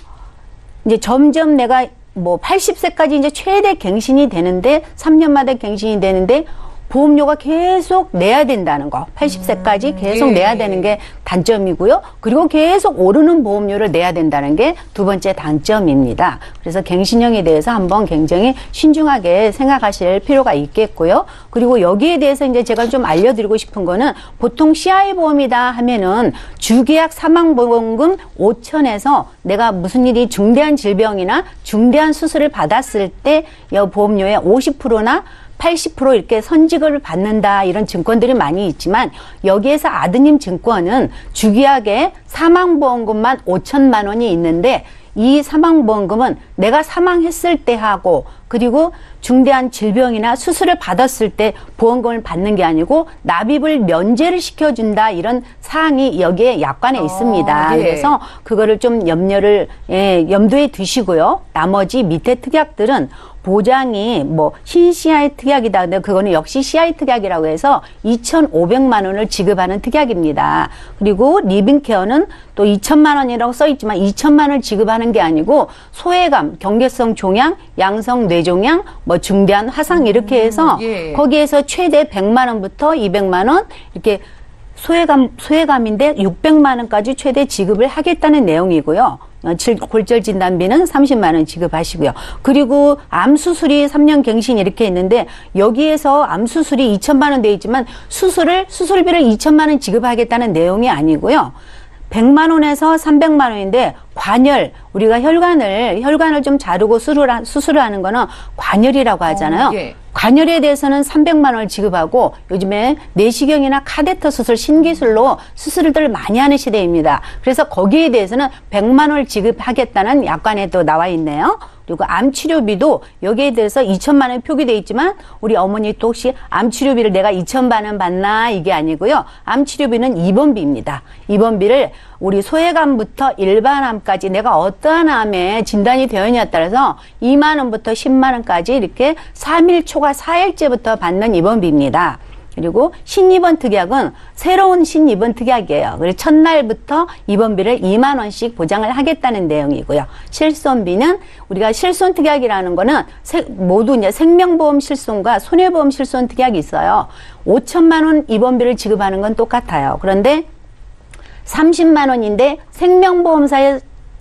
이제 점점 내가 뭐 80세까지 이제 최대 갱신이 되는데 3년마다 갱신이 되는데 보험료가 계속 내야 된다는 거. 80세까지 계속 내야 되는 게 단점이고요. 그리고 계속 오르는 보험료를 내야 된다는 게 두 번째 단점입니다. 그래서 갱신형에 대해서 한번 굉장히 신중하게 생각하실 필요가 있겠고요. 그리고 여기에 대해서 이제 제가 좀 알려드리고 싶은 거는 보통 CI 보험이다 하면은 주계약 사망보험금 5천에서 내가 무슨 일이 중대한 질병이나 중대한 수술을 받았을 때 이 보험료의 50%나 80% 이렇게 선직을 받는다 이런 증권들이 많이 있지만 여기에서 아드님 증권은 주계약에 사망보험금만 5천만 원이 있는데 이 사망보험금은 내가 사망했을 때 하고 그리고 중대한 질병이나 수술을 받았을 때 보험금을 받는 게 아니고 납입을 면제를 시켜준다 이런 사항이 여기에 약관에 있습니다. 예. 그래서 그거를 좀 염두에 두시고요. 나머지 밑에 특약들은 보장이 뭐 신CI 특약이다. 근데 그거는 역시 CI 특약이라고 해서 2,500만 원을 지급하는 특약입니다. 그리고 리빙케어는 또 2천만 원이라고 써 있지만 2천만 원을 지급하는 게 아니고 소외감, 경계성 종양, 양성 뇌종양, 뭐 중대한 화상 이렇게 해서 거기에서 최대 100만 원부터 200만 원 이렇게 소외감인데 600만 원까지 최대 지급을 하겠다는 내용이고요. 골절 진단비는 30만 원 지급하시고요. 그리고 암 수술이 3년 갱신 이렇게 있는데 여기에서 암 수술이 2천만 원 돼 있지만 수술비를 2천만 원 지급하겠다는 내용이 아니고요. 100만 원에서 300만 원인데 관열, 우리가 혈관을 좀 자르고 수술을 하는 거는 관열이라고 하잖아요. 관열에 대해서는 300만 원을 지급하고 요즘에 내시경이나 카테터 수술 신기술로 수술들 많이 하는 시대입니다. 그래서 거기에 대해서는 100만 원을 지급하겠다는 약관에도 나와 있네요. 그리고 암치료비도 여기에 대해서 2천만 원이 표기되어 있지만 우리 어머니 또 혹시 암치료비를 내가 2천만 원 받나 이게 아니고요. 암치료비는 입원비입니다. 입원비를 우리 소외감부터 일반암까지 내가 어떠한 암에 진단이 되었냐에 따라서 2만 원부터 10만 원까지 이렇게 3일 초과 4일째부터 받는 입원비입니다. 그리고 신입원 특약은 새로운 신입원 특약이에요. 그래서 첫날부터 입원비를 2만 원씩 보장을 하겠다는 내용이고요. 실손비는 우리가 실손 특약이라는 거는 모두 이제 생명보험 실손과 손해보험 실손 특약이 있어요. 5천만 원 입원비를 지급하는 건 똑같아요. 그런데 30만 원인데 생명보험사의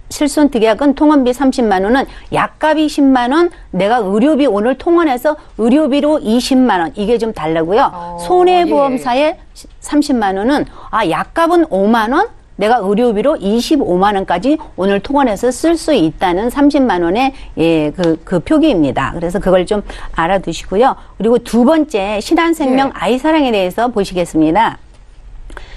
실손 특약은 통원비 30만 원은 약값이 10만 원, 내가 의료비 오늘 통원해서 의료비로 20만 원 이게 좀 다르고요. 손해보험사의 30만 원은 약값은 5만 원, 내가 의료비로 25만 원까지 오늘 통원해서 쓸 수 있다는 30만 원의 그 표기입니다. 그래서 그걸 좀 알아두시고요. 그리고 두 번째 신한생명 아이사랑에 대해서 보시겠습니다.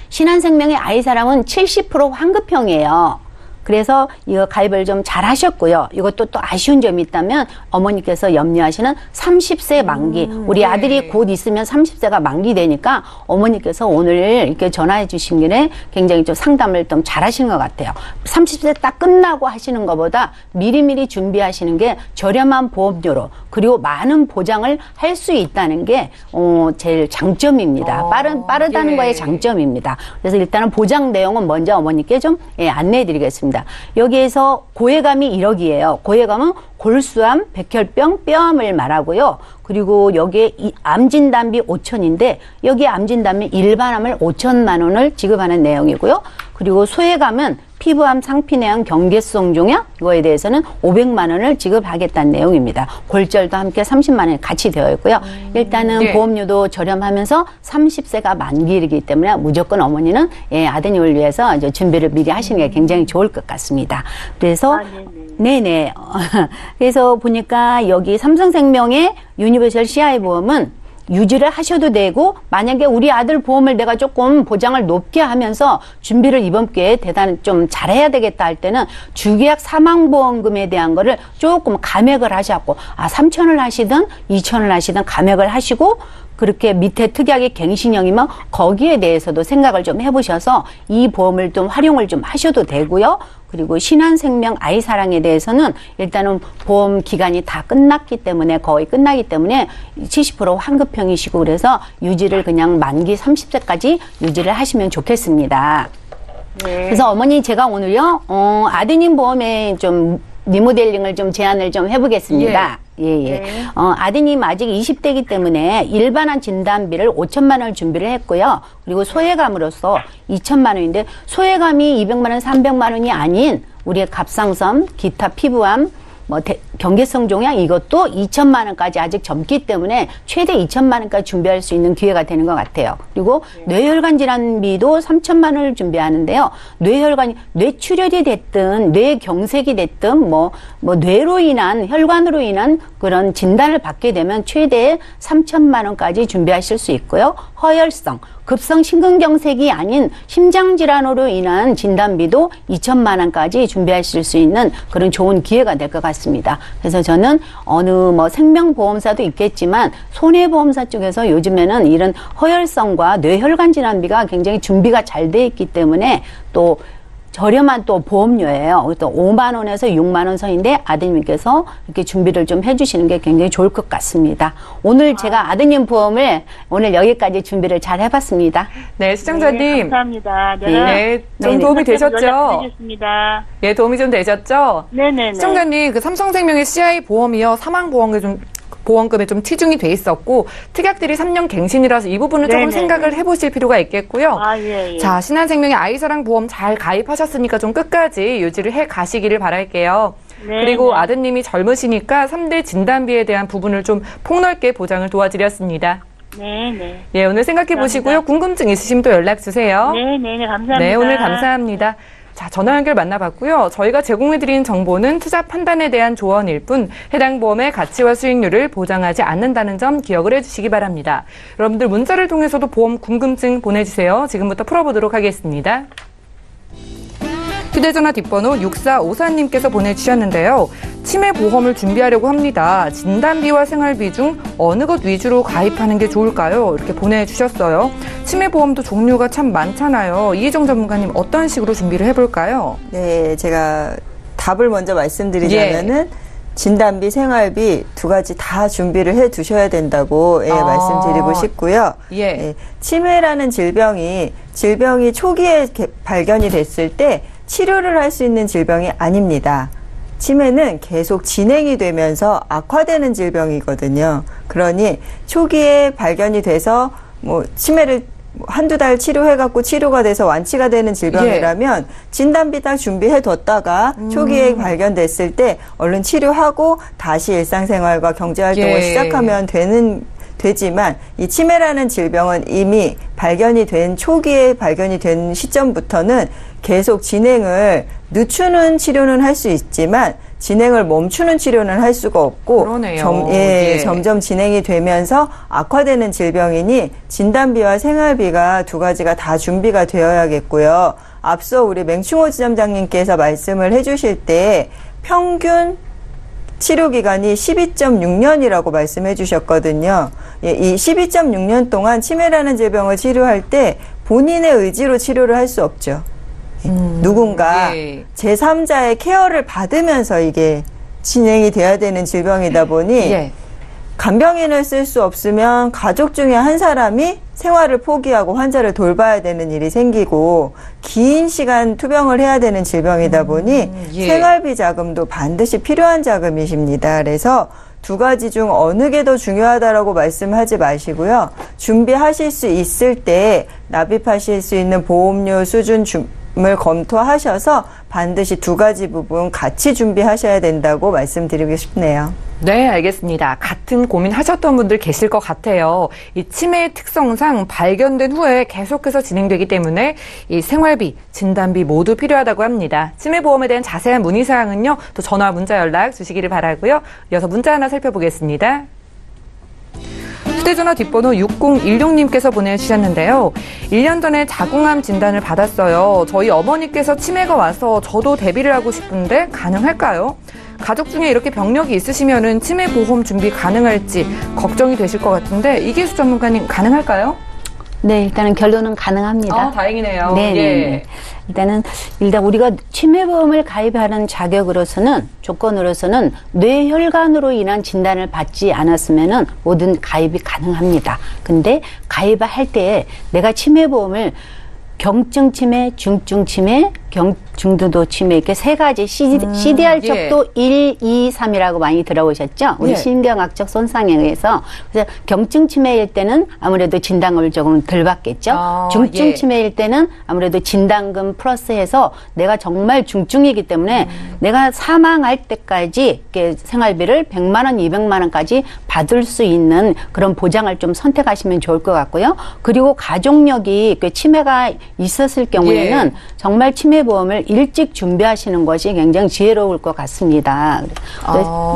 신한생명의 아이사랑은 70% 환급형이에요. 그래서 이거 가입을 좀 잘 하셨고요. 이것도 또 아쉬운 점이 있다면 어머니께서 염려하시는 30세 만기. 우리 아들이 곧 있으면 30세가 만기되니까 어머니께서 오늘 이렇게 전화해 주신 길에 굉장히 좀 상담을 좀 잘 하시는 것 같아요. 30세 딱 끝나고 하시는 것보다 미리미리 준비하시는 게 저렴한 보험료로 그리고 많은 보장을 할 수 있다는 게 제일 장점입니다. 빠르다는 거의 장점입니다. 그래서 일단은 보장 내용은 먼저 어머니께 좀 안내해 드리겠습니다. 여기에서 고해감이 1억이에요. 고해감은 골수암, 백혈병, 뼈암을 말하고요. 그리고 여기에 암진단비 5천인데 여기 암진단비 일반암을 5천만 원을 지급하는 내용이고요. 그리고 소해감은 피부암, 상피내암, 경계성 종양 이거에 대해서는 500만 원을 지급하겠다는 내용입니다. 골절도 함께 30만 원이 같이 되어 있고요. 일단은 보험료도 저렴하면서 30세가 만기이기 때문에 무조건 어머니는 아드님을 위해서 이제 준비를 미리 하시는 게 굉장히 좋을 것 같습니다. 그래서 네네. 그래서 보니까 여기 삼성생명의 유니버셜 CI 보험은 유지를 하셔도 되고 만약에 우리 아들 보험을 내가 조금 보장을 높게 하면서 준비를 이번 기회에 대단히 좀 잘해야 되겠다 할 때는 주계약 사망보험금에 대한 거를 조금 감액을 하셨고 3천을 하시든 2천을 하시든 감액을 하시고 그렇게 밑에 특약이 갱신형이면 거기에 대해서도 생각을 좀 해보셔서 이 보험을 좀 활용을 좀 하셔도 되고요. 그리고 신한생명 아이사랑에 대해서는 일단은 보험 기간이 다 끝났기 때문에 거의 끝나기 때문에 70% 환급형이시고 그래서 유지를 그냥 만기 30세까지 유지를 하시면 좋겠습니다. 네. 그래서 어머니 제가 오늘요, 아드님 보험에 좀 리모델링을 좀 제안을 좀 해보겠습니다. 예. 네. 아드님 아직 20대이기 때문에 일반한 진단비를 5천만 원을 준비를 했고요. 그리고 소외감으로서 2천만 원인데 소외감이 200만 원, 300만 원이 아닌 우리의 갑상선, 기타 피부암, 경계성 종양 이것도 2천만 원까지 아직 젊기 때문에 최대 2천만 원까지 준비할 수 있는 기회가 되는 것 같아요. 그리고 뇌혈관 질환비도 3천만 원을 준비하는데요. 뇌혈관이 뇌출혈이 됐든 뇌경색이 됐든 뇌로 인한 혈관으로 인한 그런 진단을 받게 되면 최대 3천만 원까지 준비하실 수 있고요. 허혈성 급성 심근경색이 아닌 심장질환으로 인한 진단비도 2천만 원까지 준비하실 수 있는 그런 좋은 기회가 될 것 같습니다. 그래서 저는 어느 생명보험사도 있겠지만 손해보험사 쪽에서 요즘에는 이런 허혈성과 뇌혈관 질환비가 굉장히 준비가 잘 돼 있기 때문에 또 저렴한 또 보험료예요. 또 5만 원에서 6만 원 선인데 아드님께서 이렇게 준비를 좀 해주시는 게 굉장히 좋을 것 같습니다. 오늘 제가 아드님 보험을 오늘 여기까지 준비를 잘 해봤습니다. 네, 시청자님. 네, 감사합니다. 네, 좀 도움이 되셨죠? 연락드리겠습니다. 예, 도움이 좀 되셨죠? 네네네. 시청자님, 그 삼성생명의 CI 보험이요, 보험금에 좀 치중이 돼 있었고 특약들이 3년 갱신이라서 이 부분을 조금 생각을 해보실 필요가 있겠고요. 예. 자, 신한생명의 아이사랑 보험 잘 가입하셨으니까 좀 끝까지 유지를 해 가시기를 바랄게요. 네, 그리고 네. 아드님이 젊으시니까 3대 진단비에 대한 부분을 좀 폭넓게 보장을 도와드렸습니다. 네네. 예, 오늘 생각해 보시고요. 궁금증 있으시면 또 연락 주세요. 네네네. 감사합니다. 네, 오늘 감사합니다. 자, 전화 연결 만나봤고요. 저희가 제공해드린 정보는 투자 판단에 대한 조언일 뿐 해당 보험의 가치와 수익률을 보장하지 않는다는 점 기억을 해주시기 바랍니다. 여러분들 문자를 통해서도 보험 궁금증 보내주세요. 지금부터 풀어보도록 하겠습니다. 휴대전화 뒷번호 6454님께서 보내주셨는데요. 치매보험을 준비하려고 합니다. 진단비와 생활비 중 어느 것 위주로 가입하는 게 좋을까요? 이렇게 보내주셨어요. 치매보험도 종류가 참 많잖아요. 이희정 전문가님 어떤 식으로 준비를 해볼까요? 네, 제가 답을 먼저 말씀드리자면은 진단비, 생활비 두 가지 다 준비를 해 두셔야 된다고 말씀드리고 싶고요. 치매라는 질병이 초기에 발견이 됐을 때 치료를 할 수 있는 질병이 아닙니다. 치매는 계속 진행이 되면서 악화되는 질병이거든요. 그러니 초기에 발견이 돼서 치매를 한두 달 치료해갖고 치료가 돼서 완치가 되는 질병이라면 진단비 딱 준비해뒀다가 초기에 발견됐을 때 얼른 치료하고 다시 일상생활과 경제활동을 시작하면 되지만 이 치매라는 질병은 이미 초기에 발견이 된 시점부터는 계속 진행을 늦추는 치료는 할 수 있지만 진행을 멈추는 치료는 할 수가 없고 점점 진행이 되면서 악화되는 질병이니 진단비와 생활비가 두 가지가 다 준비가 되어야겠고요. 앞서 우리 맹충호 지점장님께서 말씀을 해주실 때 평균 치료 기간이 12.6년이라고 말씀해 주셨거든요. 이 12.6년 동안 치매라는 질병을 치료할 때 본인의 의지로 치료를 할 수 없죠. 누군가 제3자의 케어를 받으면서 이게 진행이 돼야 되는 질병이다 보니 간병인을 쓸 수 없으면 가족 중에 한 사람이 생활을 포기하고 환자를 돌봐야 되는 일이 생기고 긴 시간 투병을 해야 되는 질병이다 보니 생활비 자금도 반드시 필요한 자금이십니다. 그래서 두 가지 중 어느 게 더 중요하다라고 말씀하지 마시고요. 준비하실 수 있을 때 납입하실 수 있는 보험료 수준 을 검토하셔서 반드시 두 가지 부분 같이 준비하셔야 된다고 말씀드리고 싶네요. 네, 알겠습니다. 같은 고민하셨던 분들 계실 것 같아요. 이 치매의 특성상 발견된 후에 계속해서 진행되기 때문에 이 생활비, 진단비 모두 필요하다고 합니다. 치매보험에 대한 자세한 문의사항은요, 또 전화, 문자 연락 주시기를 바라고요. 이어서 문자 하나 살펴보겠습니다. 휴대전화 뒷번호 6016님께서 보내주셨는데요. 1년 전에 자궁암 진단을 받았어요. 저희 어머니께서 치매가 와서 저도 대비를 하고 싶은데 가능할까요? 가족 중에 이렇게 병력이 있으시면은 치매 보험 준비 가능할지 걱정이 되실 것 같은데 이계수 전문가님 가능할까요? 네, 일단은 결론은 가능합니다. 다행이네요. 네. 일단 우리가 치매보험을 가입하는 조건으로서는 뇌혈관으로 인한 진단을 받지 않았으면은 모든 가입이 가능합니다. 근데 가입할 때 내가 치매보험을 경증 치매, 중증 치매, 중도도 치매 이렇게 세 가지 CDR-척도 1, 2, 3이라고 많이 들어보셨죠? 우리 신경학적 손상에 의해서. 그래서 경증 치매일 때는 아무래도 진단금을 조금 덜 받겠죠. 중증 치매일 때는 아무래도 진단금 플러스해서 내가 정말 중증이기 때문에 내가 사망할 때까지 이렇게 생활비를 100만 원, 200만 원까지 받을 수 있는 그런 보장을 좀 선택하시면 좋을 것 같고요. 그리고 가족력이 치매가 있었을 경우에는 정말 치매보험을 일찍 준비하시는 것이 굉장히 지혜로울 것 같습니다.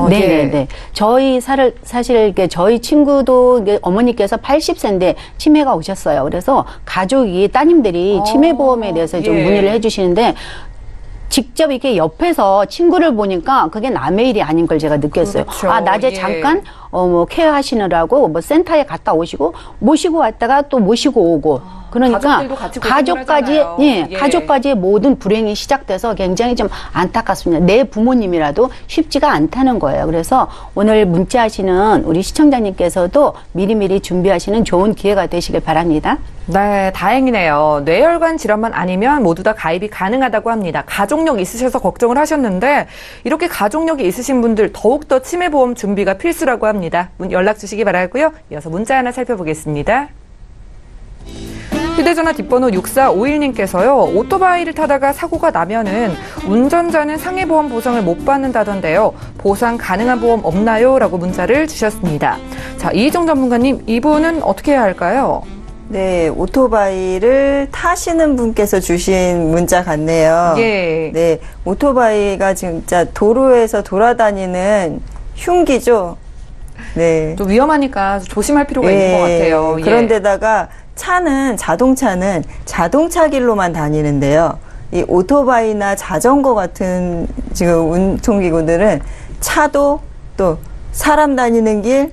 네네네. 저희 사실 저희 친구도 어머니께서 80세인데 치매가 오셨어요. 그래서 가족이 따님들이 치매보험에 대해서 좀 문의를 해주시는데 직접 이렇게 옆에서 친구를 보니까 그게 남의 일이 아닌 걸 제가 느꼈어요. 그렇죠. 아, 낮에 잠깐 케어하시느라고 센터에 갔다 오시고 모시고 왔다가 또 모시고 오고. 그러니까 가족까지의 모든 불행이 시작돼서 굉장히 좀 안타깝습니다. 내 부모님이라도 쉽지가 않다는 거예요. 그래서 오늘 문자하시는 우리 시청자님께서도 미리미리 준비하시는 좋은 기회가 되시길 바랍니다. 네, 다행이네요. 뇌혈관 질환만 아니면 모두 다 가입이 가능하다고 합니다. 가족력 있으셔서 걱정을 하셨는데 이렇게 가족력이 있으신 분들 더욱더 치매보험 준비가 필수라고 합니다. 연락 주시기 바라고요. 이어서 문자 하나 살펴보겠습니다. 휴대전화 뒷번호 6451님께서요. 오토바이를 타다가 사고가 나면은 운전자는 상해보험 보상을 못 받는다던데요. 보상 가능한 보험 없나요? 라고 문자를 주셨습니다. 자, 이희정 전문가님, 이분은 어떻게 해야 할까요? 네, 오토바이를 타시는 분께서 주신 문자 같네요. 예. 네, 오토바이가 진짜 도로에서 돌아다니는 흉기죠. 네. 또 위험하니까 조심할 필요가 있는 것 같아요. 그런데다가 자동차는 자동차 길로만 다니는데요. 이 오토바이나 자전거 같은 지금 운송기구들은 차도 또 사람 다니는 길,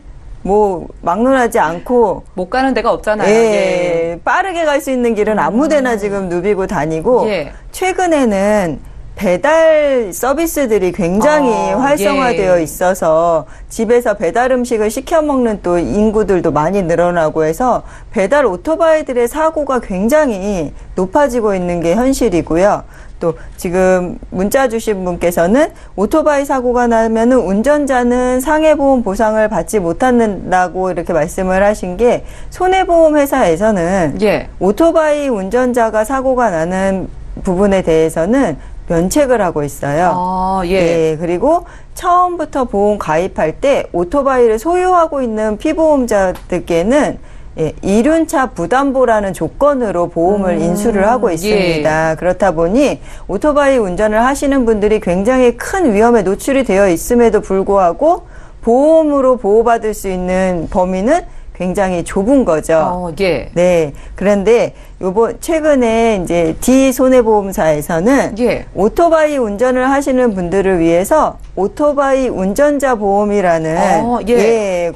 막론하지 않고 못 가는 데가 없잖아요. 빠르게 갈 수 있는 길은 아무데나 지금 누비고 다니고 최근에는 배달 서비스들이 굉장히 활성화되어 있어서 집에서 배달 음식을 시켜 먹는 또 인구들도 많이 늘어나고 해서 배달 오토바이들의 사고가 굉장히 높아지고 있는 게 현실이고요. 또 지금 문자 주신 분께서는 오토바이 사고가 나면은 운전자는 상해보험 보상을 받지 못한다고 이렇게 말씀을 하신 게 손해보험 회사에서는 오토바이 운전자가 사고가 나는 부분에 대해서는 면책을 하고 있어요. 그리고 처음부터 보험 가입할 때 오토바이를 소유하고 있는 피보험자들께는 이륜차 부담보라는 조건으로 보험을 인수를 하고 있습니다. 그렇다 보니 오토바이 운전을 하시는 분들이 굉장히 큰 위험에 노출이 되어 있음에도 불구하고 보험으로 보호받을 수 있는 범위는 굉장히 좁은 거죠. 네. 그런데 최근에 이제 D 손해보험사에서는 오토바이 운전을 하시는 분들을 위해서 오토바이 운전자 보험이라는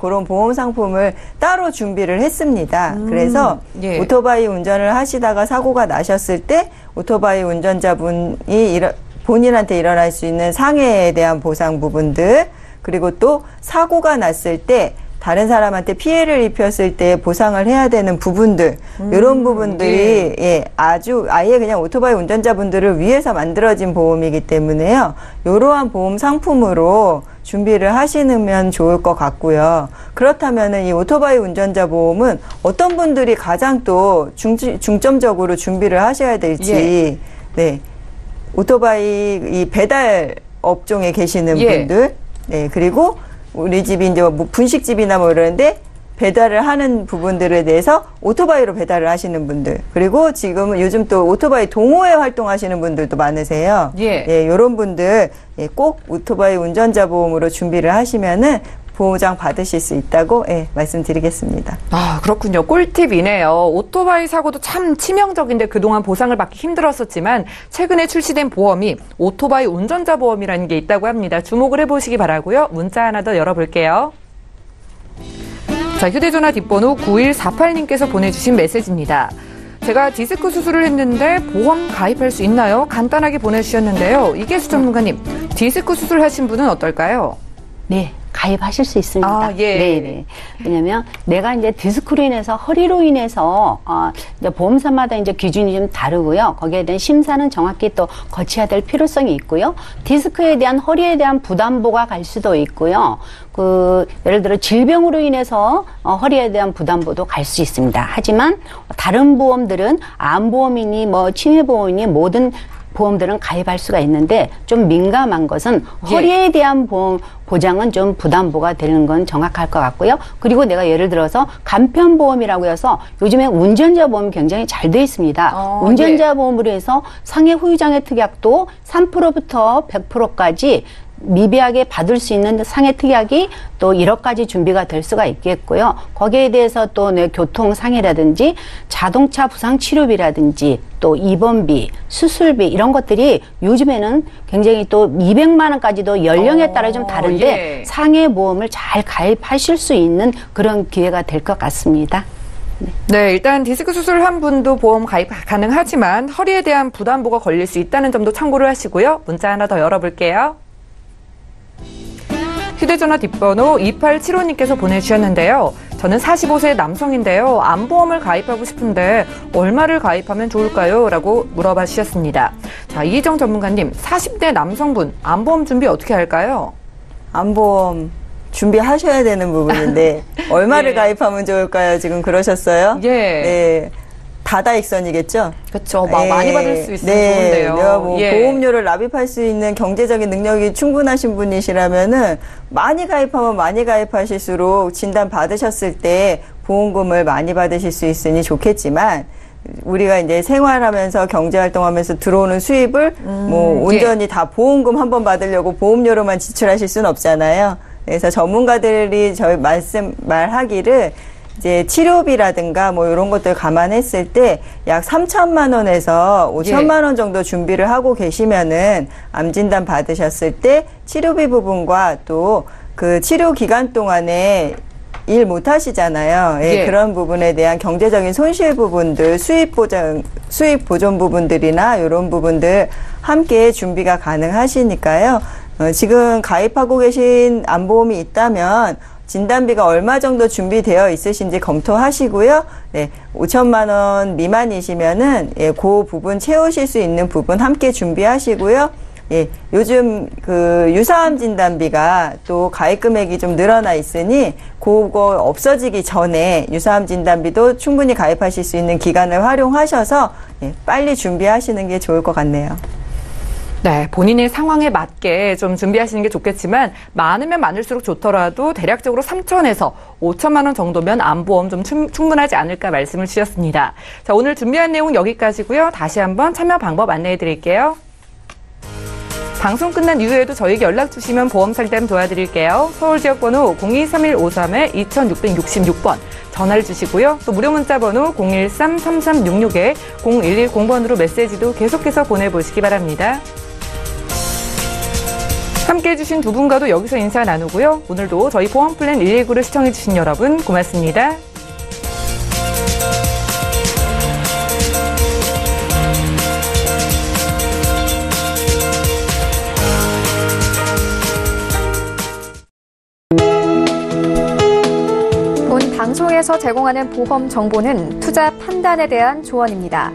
그런 보험 상품을 따로 준비를 했습니다. 그래서 오토바이 운전을 하시다가 사고가 나셨을 때 오토바이 운전자분이 본인한테 일어날 수 있는 상해에 대한 보상 부분들, 그리고 또 사고가 났을 때 다른 사람한테 피해를 입혔을 때 보상을 해야 되는 부분들, 이런 부분들이 아예 그냥 오토바이 운전자분들을 위해서 만들어진 보험이기 때문에요. 이러한 보험 상품으로 준비를 하시면 좋을 것 같고요. 그렇다면은 이 오토바이 운전자 보험은 어떤 분들이 가장 또 중점적으로 준비를 하셔야 될지, 오토바이 이 배달 업종에 계시는 분들, 그리고 우리 집이 이제 분식집이나 이러는데 배달을 하는 부분들에 대해서 오토바이로 배달을 하시는 분들, 그리고 지금은 요즘 또 오토바이 동호회 활동하시는 분들도 많으세요. 이런 분들 꼭 오토바이 운전자 보험으로 준비를 하시면은 보장 받으실 수 있다고 말씀드리겠습니다. 아, 그렇군요. 꿀팁이네요. 오토바이 사고도 참 치명적인데 그동안 보상을 받기 힘들었었지만 최근에 출시된 보험이 오토바이 운전자 보험이라는 게 있다고 합니다. 주목을 해보시기 바라고요. 문자 하나 더 열어볼게요. 자, 휴대전화 뒷번호 9148님께서 보내주신 메시지입니다. 제가 디스크 수술을 했는데 보험 가입할 수 있나요? 간단하게 보내주셨는데요. 이계수 전문가님, 디스크 수술하신 분은 어떨까요? 네, 가입하실 수 있습니다. 아, 예. 네네. 왜냐면 내가 이제 디스크로 인해서 허리로 인해서 이제 보험사마다 이제 기준이 좀 다르고요. 거기에 대한 심사는 정확히 또 거쳐야 될 필요성이 있고요. 디스크에 대한 허리에 대한 부담보가 갈 수도 있고요. 예를 들어 질병으로 인해서 허리에 대한 부담보도 갈 수 있습니다. 하지만 다른 보험들은 암보험이니 뭐 치매보험이니 모든 보험들은 가입할 수가 있는데 좀 민감한 것은 허리에 대한 보장은 좀 부담보가 되는 건 정확할 것 같고요. 그리고 내가 예를 들어서 간편보험이라고 해서 요즘에 운전자 보험이 굉장히 잘 돼 있습니다. 운전자 보험으로 해서 상해 후유장애 특약도 3%부터 100%까지 미비하게 받을 수 있는 상해 특약이 또 1억까지 준비가 될 수가 있겠고요. 거기에 대해서 또 내 교통상해라든지 자동차 부상치료비라든지 또 입원비, 수술비 이런 것들이 요즘에는 굉장히 또 200만 원까지도 연령에 따라 좀 다른데 상해 보험을 잘 가입하실 수 있는 그런 기회가 될 것 같습니다. 네, 일단 디스크 수술한 분도 보험 가입 가능하지만 허리에 대한 부담보가 걸릴 수 있다는 점도 참고를 하시고요. 문자 하나 더 열어볼게요. 휴대전화 뒷번호 2875님께서 보내주셨는데요. 저는 45세 남성인데요. 암보험을 가입하고 싶은데 얼마를 가입하면 좋을까요? 라고 물어봐 주셨습니다. 자, 이희정 전문가님, 40대 남성분 암보험 준비 어떻게 할까요? 암보험 준비하셔야 되는 부분인데 얼마를 가입하면 좋을까요? 지금 그러셨어요? 네. 다다익선이겠죠? 그렇죠. 많이 받을 수 있으면 좋은데요. 내가 보험료를 납입할 수 있는 경제적인 능력이 충분하신 분이시라면은 많이 가입하면 많이 가입하실수록 진단 받으셨을 때 보험금을 많이 받으실 수 있으니 좋겠지만 우리가 이제 생활하면서 경제활동하면서 들어오는 수입을 온전히 다 보험금 한번 받으려고 보험료로만 지출하실 수는 없잖아요. 그래서 전문가들이 말하기를 이제 치료비라든가 뭐 이런 것들 감안했을 때 약 3천만 원에서 5천만 원 정도 준비를 하고 계시면은 암 진단 받으셨을 때 치료비 부분과 또 그 치료 기간 동안에 일 못 하시잖아요. 그런 부분에 대한 경제적인 손실 부분들, 수입 보존 부분들이나 이런 부분들 함께 준비가 가능하시니까요. 지금 가입하고 계신 암보험이 있다면 진단비가 얼마 정도 준비되어 있으신지 검토하시고요. 네, 5천만 원 미만이시면은 그 부분 채우실 수 있는 부분 함께 준비하시고요. 요즘 그 유사암 진단비가 또 가입 금액이 좀 늘어나 있으니 그거 없어지기 전에 유사암 진단비도 충분히 가입하실 수 있는 기간을 활용하셔서 빨리 준비하시는 게 좋을 것 같네요. 네, 본인의 상황에 맞게 좀 준비하시는 게 좋겠지만 많으면 많을수록 좋더라도 대략적으로 3천에서 5천만 원 정도면 암보험 좀 충분하지 않을까 말씀을 주셨습니다. 자, 오늘 준비한 내용 여기까지고요. 다시 한번 참여 방법 안내해 드릴게요. 방송 끝난 이후에도 저에게 연락 주시면 보험 상담 도와드릴게요. 서울 지역번호 023153-2666번 전화를 주시고요. 또 무료 문자 번호 013-3366-0110번으로 메시지도 계속해서 보내보시기 바랍니다. 함께해 주신 두 분과도 여기서 인사 나누고요. 오늘도 저희 보험 플랜 119를 시청해 주신 여러분 고맙습니다. 본 방송에서 제공하는 보험 정보는 투자 판단에 대한 조언입니다.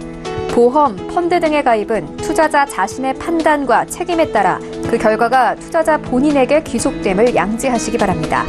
보험, 펀드 등의 가입은 투자자 자신의 판단과 책임에 따라 그 결과가 투자자 본인에게 귀속됨을 양지하시기 바랍니다.